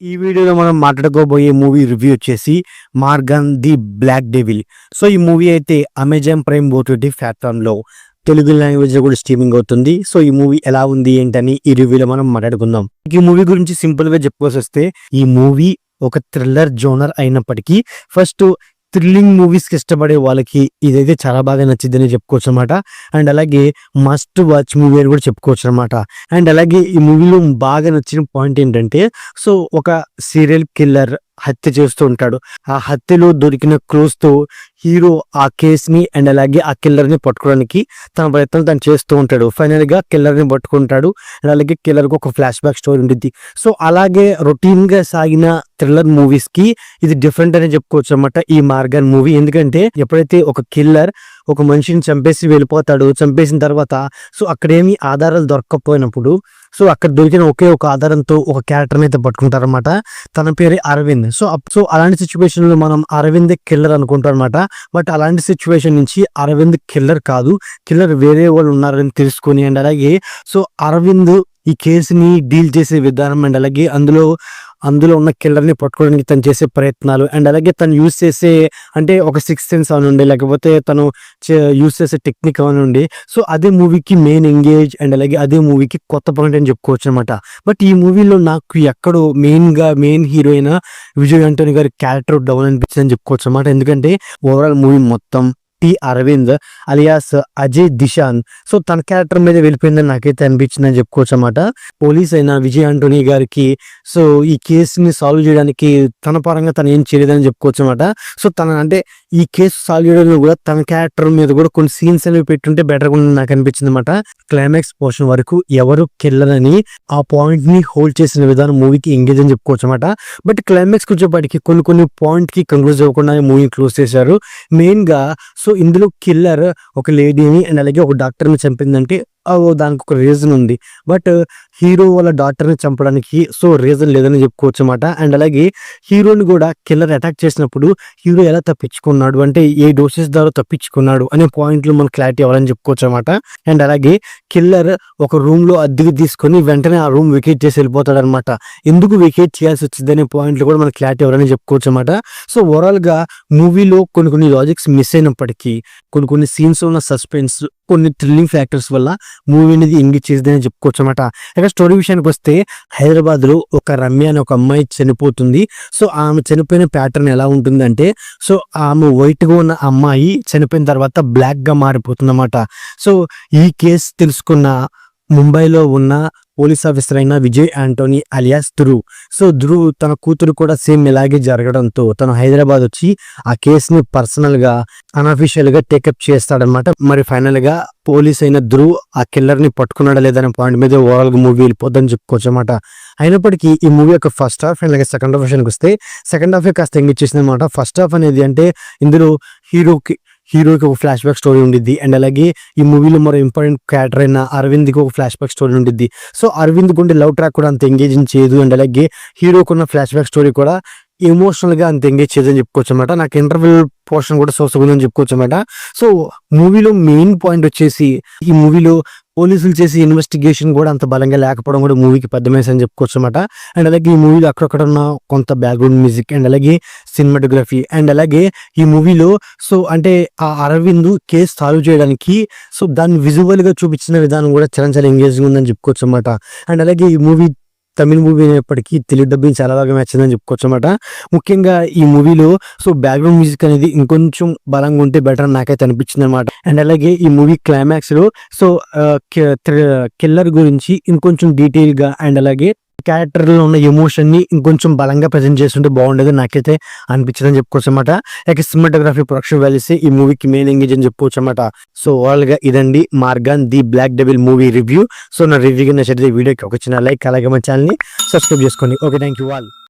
ఈ వీడియోలో మనం మాట్లాడుకోబోయే మూవీ రివ్యూ వచ్చేసి Maargan the black devil. So ఈ మూవీ అయితే అమెజాన్ ప్రైమ్ ఓటీటీ ప్లాట్ఫామ్లో తెలుగు లాంగ్వేజ్ కూడా స్ట్రీమింగ్ అవుతుంది. సో ఈ మూవీ ఎలా ఉంది ఏంటని ఈ రివ్యూలో మనం మాట్లాడుకుందాం. ఈ మూవీ గురించి సింపుల్ గా చెప్పుకోవాల్సి వస్తే ఈ మూవీ ఒక థ్రిల్లర్ జోనర్ అయినప్పటికీ ఫస్ట్ థ్రిల్లింగ్ మూవీస్ కి ఇష్టపడే వాళ్ళకి ఇదైతే చాలా బాగా నచ్చిందని చెప్పుకోవచ్చు అనమాట. అండ్ అలాగే మస్ట్ వాచ్ మూవీ అని కూడా చెప్పుకోవచ్చు అనమాట. అండ్ అలాగే ఈ మూవీలో బాగా నచ్చిన పాయింట్ ఏంటంటే, సో ఒక సీరియల్ కిల్లర్ హత్య చేస్తూ ఉంటాడు. ఆ హత్యలో దొరికిన క్లూస్ తో హీరో ఆ కేసుని అండ్ అలాగే ఆ కిల్లర్ ని పట్టుకోవడానికి తన ప్రయత్నం తను చేస్తూ ఉంటాడు. ఫైనల్ గా కిల్లర్ ని పట్టుకుంటాడు. అండ్ అలాగే కిల్లర్ కు ఒక ఫ్లాష్ బ్యాక్ స్టోరీ ఉంటుంది. సో అలాగే రొటీన్ గా సాగిన థ్రిల్లర్ మూవీస్ కి ఇది డిఫరెంట్ అని చెప్పుకోవచ్చు అన్నమాట ఈ మార్గన్ మూవీ. ఎందుకంటే ఎప్పుడైతే ఒక కిల్లర్ ఒక మనిషిని చంపేసి వెళ్ళిపోతాడు, చంపేసిన తర్వాత సో అక్కడేమి ఆధారాలు దొరకకపోయినప్పుడు సో అక్కడ దొరికిన ఒకే ఒక ఆధారంతో ఒక క్యారెక్టర్ అయితే పట్టుకుంటారనమాట. తన పేరే అరవింద్. సో అలాంటి సిచ్యువేషన్ లో మనం అరవింద్ కిల్లర్ అనుకుంటాం అనమాట. బట్ అలాంటి సిచ్యువేషన్ నుంచి అరవింద్ కిల్లర్ కాదు, కిల్లర్ వేరే వాళ్ళు ఉన్నారని తెలుసుకొని అండ్ అలాగే సో అరవింద్ ఈ కేసుని డీల్ చేసే విధానం అండ్ అలాగే అందులో ఉన్న కిల్లర్ని పట్టుకోవడానికి తను చేసే ప్రయత్నాలు అండ్ అలాగే తను యూజ్ చేసే అంటే ఒక సిక్స్ సెన్స్ అవనండి, లేకపోతే తను యూజ్ చేసే టెక్నిక్ అవనండి. సో అదే మూవీకి మెయిన్ ఎంగేజ్ అండ్ అలాగే అదే మూవీకి కొత్త పాయింట్ అని చెప్పుకోవచ్చు అనమాట. బట్ ఈ మూవీలో నాకు ఎక్కడో మెయిన్ హీరోయిన్ విజయ్ ఆంటోనీ గారి క్యారెక్టర్ డౌన్ అనిపించింది అని చెప్పుకోవచ్చు అనమాట. ఎందుకంటే ఓవరాల్ మూవీ మొత్తం అరవింద్ అలియాస్ అజయ్ దిశాన్ సో తన క్యారెక్టర్ మీద వెళ్ళిపోయిందని నాకైతే అనిపించిందని చెప్పుకోవచ్చు అన్నమాట. పోలీస్ అయిన విజయ్ ఆంటోనీ గారికి సో ఈ కేసుని సాల్వ్ చేయడానికి తన పరంగా తను ఏం చేయలేదని చెప్పుకోవచ్చు అన్నమాట. సో అంటే ఈ కేసు సాల్వ్ చేయడంలో కూడా తన క్యారెక్టర్ మీద కూడా కొన్ని సీన్స్ అనేవి పెట్టుంటే బెటర్ గా నాకు అనిపించింది అనమాట. క్లైమాక్స్ పోర్షన్ వరకు ఎవరు కిల్లర్ అని ఆ పాయింట్ ని హోల్డ్ చేసిన విధానం మూవీకి ఎంగేజ్ అని చెప్పుకోవచ్చు అనమాట. బట్ క్లైమాక్స్ వచ్చేపాటికి కొన్ని పాయింట్ కి కంక్లూజ్ అవ్వకుండా మూవీ క్లోజ్ చేశారు. మెయిన్ గా సో ఇందులో కిల్లర్ ఒక లేడీని అండ్ అలాగే ఒక డాక్టర్ని చంపిందంటే దానికి ఒక రీజన్ ఉంది. బట్ హీరో వాళ్ళ డాక్టర్ని చంపడానికి సో రీజన్ లేదని చెప్పుకోవచ్చు అనమాట. అండ్ అలాగే హీరోని కూడా కిల్లర్ అటాక్ చేసినప్పుడు హీరో ఎలా తప్పించుకున్నాడు అంటే ఏ డోసెస్ ద్వారా తప్పించుకున్నాడు అనే పాయింట్లు మనకు క్లారిటీ అవ్వాలని చెప్పుకోవచ్చు అనమాట. అండ్ అలాగే కిల్లర్ ఒక రూమ్ లో అద్దెకు తీసుకొని వెంటనే ఆ రూమ్ వెకేట్ చేసి వెళ్ళిపోతాడు అనమాట. ఎందుకు వెకేట్ చేయాల్సి వచ్చింది అనే పాయింట్లు కూడా మనకు క్లారిటీ అవ్వాలని చెప్పుకోవచ్చు అనమాట. సో ఓవరాల్ గా మూవీలో కొన్ని లాజిక్స్ మిస్ అయినప్పటికీ కొన్ని సీన్స్ ఉన్న సస్పెన్స్ కొన్ని థ్రిల్లింగ్ ఫ్యాక్టర్స్ వల్ల మూవీ అనేది ఎంగేజ్ చేసిందని చెప్పుకోవచ్చు అనమాట. ఇక స్టోరీ విషయానికి వస్తే హైదరాబాద్ లో ఒక రమ్య అనే ఒక అమ్మాయి చనిపోతుంది. సో ఆమె చనిపోయిన ప్యాటర్న్ ఎలా ఉంటుందంటే సో ఆమె వైట్ గా ఉన్న అమ్మాయి చనిపోయిన తర్వాత బ్లాక్ గా మారిపోతుంది అన్నమాట. సో ఈ కేసు తెలుసుకున్న ముంబైలో ఉన్న పోలీస్ ఆఫీసర్ అయిన విజయ్ ఆంటోనీ అలియాస్ ధ్రువ్. సో ధ్రువ్ తన కూతురు కూడా సేమ్ ఇలాగే జరగడంతో తను హైదరాబాద్ వచ్చి ఆ కేసుని పర్సనల్ గా అన్అఫీషియల్ గా టేకప్ చేస్తాడనమాట. మరి ఫైనల్ గా పోలీస్ అయిన ధ్రువ్ ఆ కిల్లర్ ని పట్టుకున్నాడా లేదనే పాయింట్ మీద ఓవరాల్ గా మూవీ వెళ్ళిపోద్దని చెప్పుకోవచ్చు అనమాట. అయినప్పటికీ ఈ మూవీ యొక్క ఫస్ట్ హాఫ్ అండ్ అలాగే సెకండ్ హాఫ్ విషయానికి వస్తే సెకండ్ హాఫ్ కాస్త ఎంగేజ్ చేసింది అనమాట. ఫస్ట్ హాఫ్ అనేది అంటే ఇందులో హీరోకి ఒక ఫ్లాష్ బ్యాక్ స్టోరీ ఉండిద్ది అండ్ అలాగే ఈ మూవీలో మరో ఇంపార్టెంట్ క్యారెక్టర్ అయిన అరవింద్ కి ఒక ఫ్లాష్ బ్యాక్ స్టోరీ ఉండిద్ది. సో అరవింద్ కొంటే లవ్ ట్రాక్ కూడా అంత ఎంగేజింగ్ చేయదు అండ్ అలాగే హీరోకున్న ఫ్లాష్ బ్యాక్ స్టోరీ కూడా ఎమోషనల్ గా అంత ఎంగేజ్ చేయదని చెప్పుకోవచ్చు అనమాట. నాకు ఇంటర్వెల్ పోర్షన్ కూడా సోసగుందని చెప్పుకోవచ్చు అనమాట. సో మూవీలో మెయిన్ పాయింట్ వచ్చేసి ఈ మూవీలో పోలీసులు చేసే ఇన్వెస్టిగేషన్ కూడా అంత బలంగా లేకపోవడం కూడా మూవీకి పెద్ద మైనస్ అని చెప్పుకోవచ్చు అనమాట. అండ్ అలాగే ఈ మూవీలో అక్కడక్కడ ఉన్న కొంత బ్యాక్గ్రౌండ్ మ్యూజిక్ అండ్ అలాగే సినిమాటోగ్రఫీ అండ్ అలాగే ఈ మూవీలో సో అంటే ఆ అరవింద్ కేసు సాల్వ్ చేయడానికి సో దాన్ని విజువల్ గా చూపించిన విధానం కూడా చాలా ఎంగేజింగ్ ఉందని చెప్పుకోవచ్చు అనమాట. అండ్ అలాగే ఈ మూవీ తమిళ మూవీ అయినప్పటికీ తెలుగు డబ్బింగ్ చాలా బాగా నచ్చిందని చెప్పుకోవచ్చు అనమాట. ముఖ్యంగా ఈ మూవీలో సో బ్యాక్గ్రౌండ్ మ్యూజిక్ అనేది ఇంకొంచెం బలంగా ఉంటే బెటర్ నాకైతే అనిపించింది అనమాట. అండ్ అలాగే ఈ మూవీ క్లైమాక్స్ లో సో కిల్లర్ గురించి ఇంకొంచెం డీటెయిల్ గా అండ్ అలాగే క్యారెక్టర్ లో ఉన్న ఎమోషన్ ని ఇంకొంచెం బలంగా ప్రజెంట్ చేస్తుంటే బాగుండేది నాకైతే అనిపించిందని చెప్పుకోవచ్చు అనమాట. ఇక సినిమాటోగ్రఫీ ప్రొడక్షన్ వాల్యూస్ ఈ మూవీకి మెయిన్ ఎంగేజ్ అని చెప్పుకోవచ్చు అనమాట. సో ఓవరాల్ గా ఇదండి Maargan the black devil movie review. So నా రివ్యూ నచ్చితే వీడియోకి ఒక చిన్న లైక్ అలాగే మా ఛానల్ ని సబ్స్క్రైబ్ చేసుకోండి. Okay, thank you all.